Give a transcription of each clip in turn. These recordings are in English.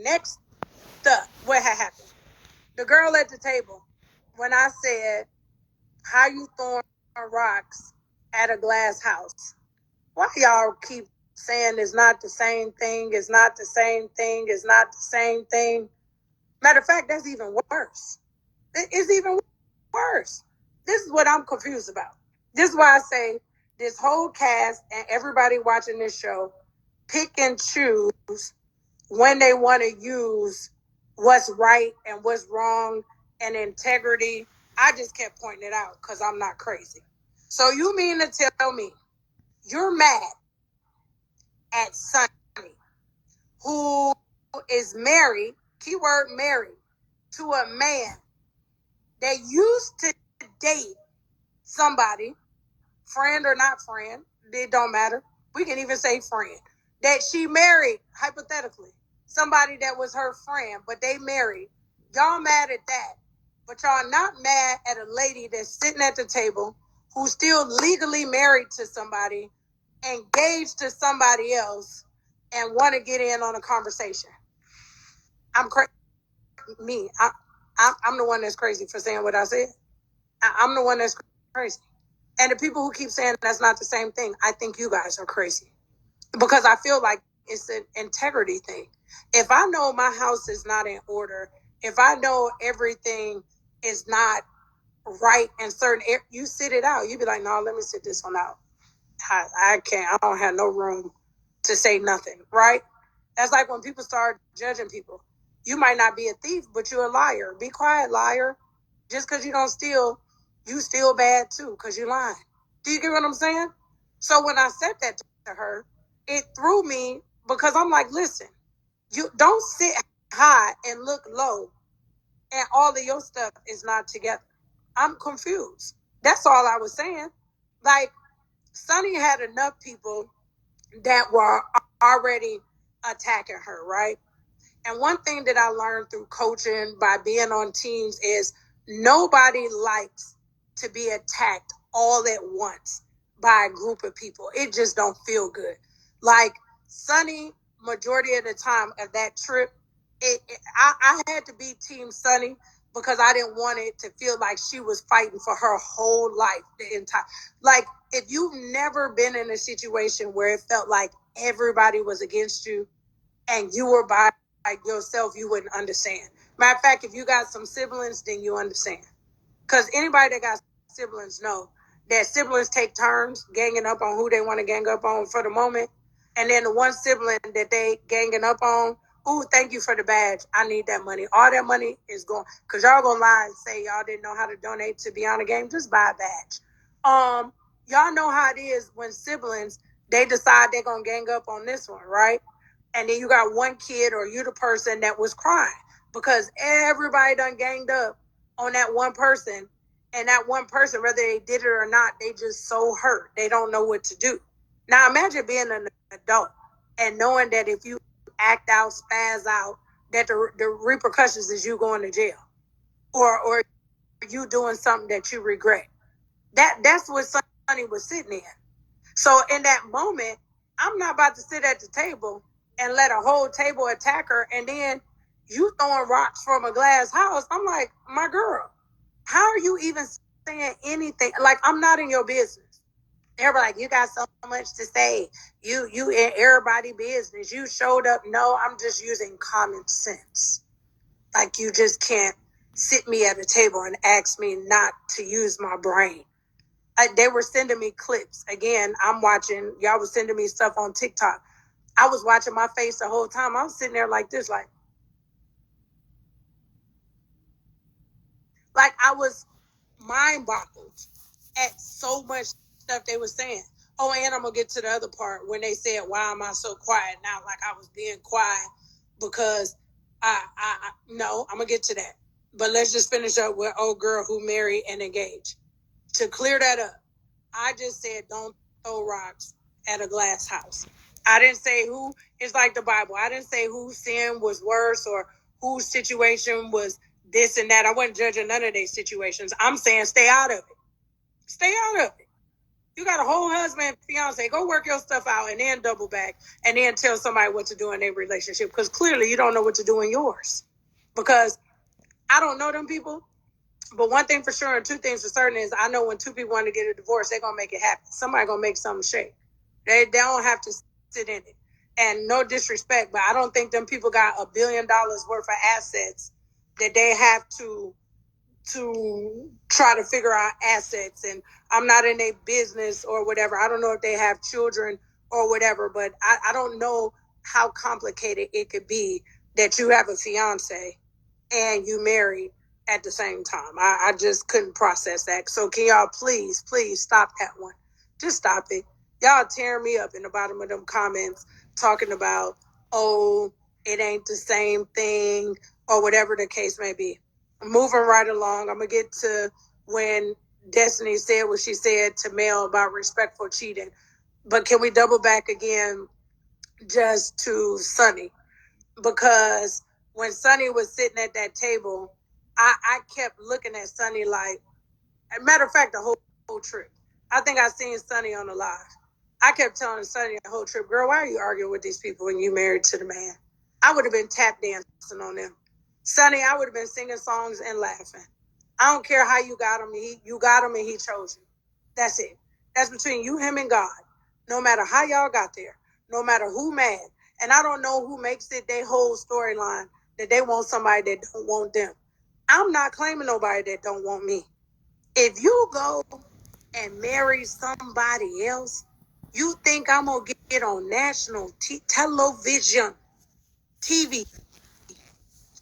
Next up, what had happened? The girl at the table, when I said, how you throwing rocks at a glass house? Why y'all keep saying it's not the same thing, it's not the same thing, it's not the same thing? Matter of fact, that's even worse. It's even worse. This is what I'm confused about. This is why I say this whole cast and everybody watching this show pick and choose when they want to use what's right and what's wrong and integrity. I just kept pointing it out because I'm not crazy. So you mean to tell me you're mad at Sunny, who is married, keyword married, to a man that used to date somebody, friend or not friend, it don't matter. We can even say friend. That she married, hypothetically, somebody that was her friend, but they married. Y'all mad at that. But y'all not mad at a lady that's sitting at the table who's still legally married to somebody, engaged to somebody else, and want to get in on a conversation. I'm crazy. I'm the one that's crazy for saying what I said. I'm the one that's crazy. And the people who keep saying that's not the same thing, I think you guys are crazy. Because I feel like it's an integrity thing. If I know my house is not in order, if I know everything is not right and certain, you sit it out. You be like, no, let me sit this one out. I can't. I don't have no room to say nothing, right? That's like when people start judging people. You might not be a thief, but you're a liar. Be quiet, liar. Just because you don't steal, you steal bad too, because you're lying. Do you get what I'm saying? So when I said that to her, it threw me because I'm like, listen, you don't sit high and look low and all of your stuff is not together. I'm confused. That's all I was saying. Like, Sunny had enough people that were already attacking her, right? And one thing that I learned through coaching by being on teams is nobody likes to be attacked all at once by a group of people. It just don't feel good. Like Sunny, majority of the time of that trip, I had to be Team Sunny because I didn't want it to feel like she was fighting for her whole life. The entire, like, if you've never been in a situation where it felt like everybody was against you and you were by yourself, you wouldn't understand. Matter of fact, if you got some siblings, then you understand. Because anybody that got siblings know that siblings take turns ganging up on who they want to gang up on for the moment. And then the one sibling that they ganging up on, ooh, thank you for the badge. I need that money. All that money is going, because y'all gonna lie and say y'all didn't know how to donate to Beyond the Game. Just buy a badge. Y'all know how it is when siblings, they decide they're gonna gang up on this one, right? And then you got one kid or you the person that was crying because everybody done ganged up on that one person. And that one person, whether they did it or not, they just so hurt. They don't know what to do. Now imagine being an adult and knowing that if you act out, spaz out, that the repercussions is you going to jail or you doing something that you regret. That's what Sunny was sitting in. So in that moment, I'm not about to sit at the table and let a whole table attack her and then you throwing rocks from a glass house. I'm like, my girl, how are you even saying anything? Like, I'm not in your business. They're like, you got so much to say. You in everybody's business. You showed up. No, I'm just using common sense. Like, you just can't sit me at a table and ask me not to use my brain. They were sending me clips. Again, I'm watching. Y'all was sending me stuff on TikTok. I was watching my face the whole time. I was sitting there like this, like I was mind boggled at so much stuff they were saying. Oh, and I'm going to get to the other part when they said, why am I so quiet now? Like I was being quiet because no, I'm going to get to that. But let's just finish up with old girl who married and engaged. To clear that up, I just said don't throw rocks at a glass house. I didn't say who. It's like the Bible. I didn't say whose sin was worse or whose situation was this and that. I wasn't judging none of their situations. I'm saying stay out of it. Stay out of it. You got a whole husband, fiance. Go work your stuff out and then double back and then tell somebody what to do in their relationship. Because clearly you don't know what to do in yours. Because I don't know them people. But one thing for sure and two things for certain is I know when two people want to get a divorce, they're going to make it happen. Somebody going to make something shake. They don't have to sit in it. And no disrespect, but I don't think them people got $1 billion worth of assets that they have to try to figure out assets. And I'm not in a business or whatever. I don't know if they have children or whatever, but I don't know how complicated it could be that you have a fiance and you married at the same time. I just couldn't process that. So can y'all please stop that one. Just stop it. Y'all tearing me up in the bottom of them comments talking about, oh, it ain't the same thing or whatever the case may be. Moving right along, I'm going to get to when Destiny said what she said to Mel about respectful cheating. But can we double back again just to Sunny? Because when Sunny was sitting at that table, I kept looking at Sunny like, as a matter of fact, the whole trip. I think I seen Sunny on the live. I kept telling Sunny the whole trip, girl, why are you arguing with these people when you married to the man? I would have been tap dancing on them. Sunny, I would have been singing songs and laughing. I don't care how you got him. You got him and he chose you. That's it. That's between you, him, and God. No matter how y'all got there. No matter who mad. And I don't know who makes it their whole storyline that they want somebody that don't want them. I'm not claiming nobody that don't want me. If you go and marry somebody else, you think I'm going to get on national television, TV.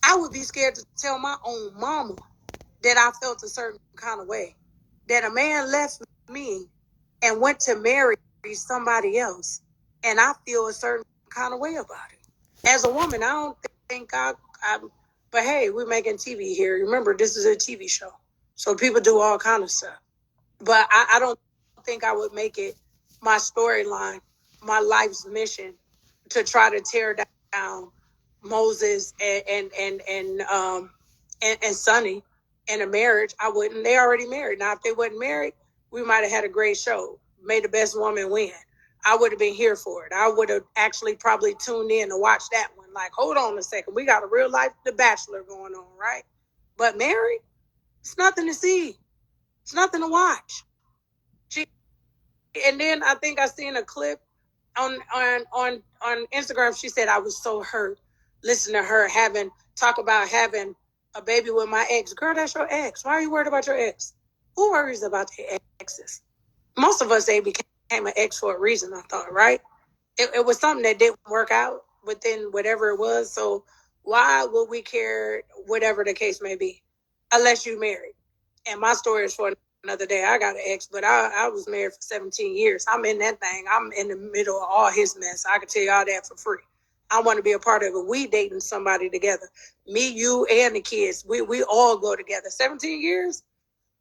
I would be scared to tell my own mama that I felt a certain kind of way. That a man left me and went to marry somebody else, and I feel a certain kind of way about it. As a woman, I don't think but hey, we're making TV here. Remember, this is a TV show. So people do all kind of stuff. But I don't think I would make it my storyline, my life's mission to try to tear down Moses and Sunny in a marriage. I wouldn't. They already married. Now, if they wasn't married, we might have had a great show. May the best woman win. I would have been here for it. I would have actually probably tuned in to watch that one. Like, hold on a second. We got a real life The Bachelor going on, right? But married, it's nothing to see. It's nothing to watch. And then I think I seen a clip on Instagram. She said I was so hurt listening to her talk about having a baby with my ex. Girl, that's your ex. Why are you worried about your ex? Who worries about their exes? Most of us, they became an ex for a reason, I thought, right? It was something that didn't work out within whatever it was. So why would we care, whatever the case may be, unless you married? And my story is for another day. I got an ex, but I was married for 17 years. I'm in that thing. I'm in the middle of all his mess. I can tell you all that for free. I want to be a part of it. We dating somebody together. Me, you, and the kids. We all go together. 17 years?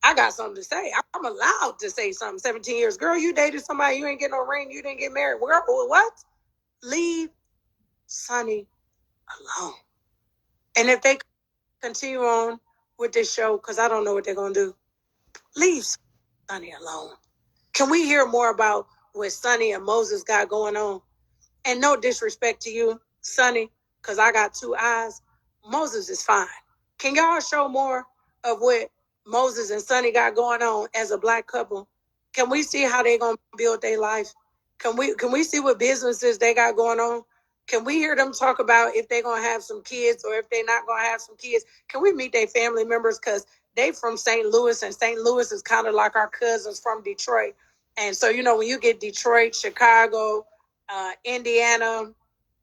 I got something to say. I'm allowed to say something. 17 years. Girl, you dated somebody. You ain't get no ring. You didn't get married. Girl, what? Leave Sunny alone. And if they continue on with this show, because I don't know what they're going to do, leave Sunny alone. Can we hear more about what Sunny and Moses got going on? And no disrespect to you, Sunny, because I got two eyes. Moses is fine. Can y'all show more of what Moses and Sunny got going on as a black couple? Can we see how they're going to build their life? Can we see what businesses they got going on? Can we hear them talk about if they're going to have some kids or if they're not going to have some kids? Can we meet their family members? Because they from St. Louis, and St. Louis is kind of like our cousins from Detroit. And so, when you get Detroit, Chicago, Indiana,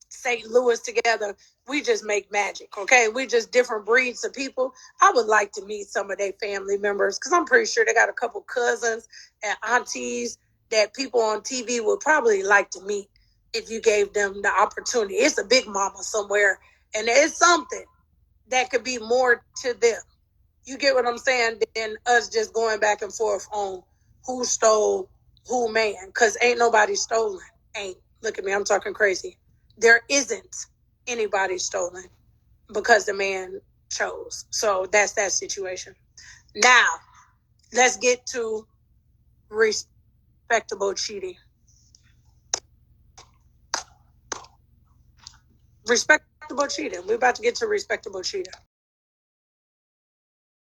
St. Louis together, we just make magic, okay? We just different breeds of people. I would like to meet some of their family members because I'm pretty sure they got a couple cousins and aunties that people on TV would probably like to meet if you gave them the opportunity. It's a big mama somewhere, and it's something that could be more to them. You get what I'm saying? Than us just going back and forth on who stole who man, because ain't nobody stolen. Ain't. Look at me, I'm talking crazy. There isn't anybody stolen because the man chose. So that's that situation. Now, let's get to respect. respectable cheating. Respectable cheating. We're about to get to respectable cheating.